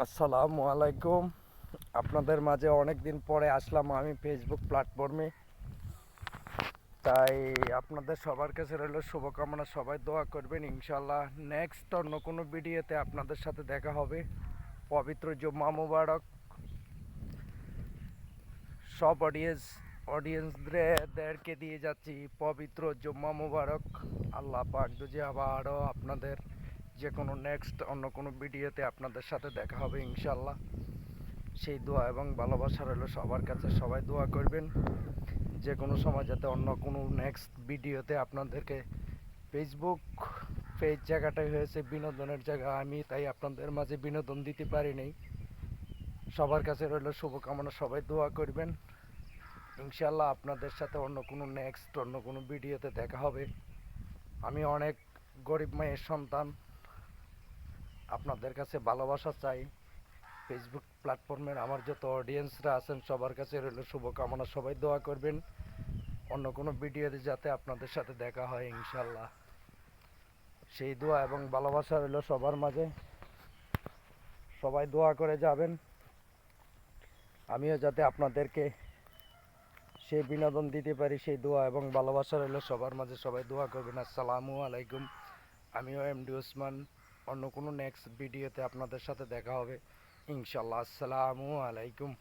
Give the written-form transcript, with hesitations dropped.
আসসালামু আলাইকুম। আপনাদের মাঝে অনেক দিন পরে আসলাম আমি ফেসবুক প্ল্যাটফর্মে। তাই আপনাদের সবার কাছে রইল শুভকামনা, সবাই দোয়া করবেন। ইনশাল্লাহ নেক্সট অন্য কোনো ভিডিওতে আপনাদের সাথে দেখা হবে। পবিত্র জুম্মা মুবারক। সব অডিয়েন্সদেরকে দিয়ে যাচ্ছি পবিত্র জুম্মা মুবারক। আল্লাহ পাক যদি আবারও আপনাদের যে কোনো নেক্সট অন্য কোনো ভিডিওতে আপনাদের সাথে দেখা হবে ইনশাল্লাহ। সেই দোয়া এবং ভালোবাসা রইল সবার কাছে, সবাই দোয়া করবেন যে কোনো সময় যাতে অন্য কোনো নেক্সট ভিডিওতে আপনাদেরকে ফেসবুক পেজ জায়গাটাই হয়েছে বিনোদনের জায়গা, আমি তাই আপনাদের মাঝে বিনোদন দিতে পারিনি। সবার কাছে রইল শুভকামনা, সবাই দোয়া করবেন। ইনশাল্লাহ আপনাদের সাথে অন্য কোনো নেক্সট অন্য কোনো ভিডিওতে দেখা হবে। আমি অনেক গরিব মায়ের সন্তান, আপনাদের কাছে ভালোবাসা চাই। ফেসবুক প্ল্যাটফর্মের আমার যত অডিয়েন্সরা আছেন সবার কাছে রইল শুভকামনা, সবাই দোয়া করবেন অন্য কোনো ভিডিওতে যাতে আপনাদের সাথে দেখা হয় ইনশাল্লাহ। সেই দোয়া এবং ভালোবাসা রইল সবার মাঝে, সবাই দোয়া করে যাবেন আমিও যাতে আপনাদেরকে সেই বিনোদন দিতে পারি। সেই দোয়া এবং ভালোবাসা রইল সবার মাঝে, সবাই দোয়া করবেন। আসসালামু আলাইকুম। আমিও এমডি ওসমান। অন্য কোনো নেক্সট ভিডিওতে আপনাদের সাথে দেখা হবে ইনশাল্লাহ। আসসালামু আলাইকুম।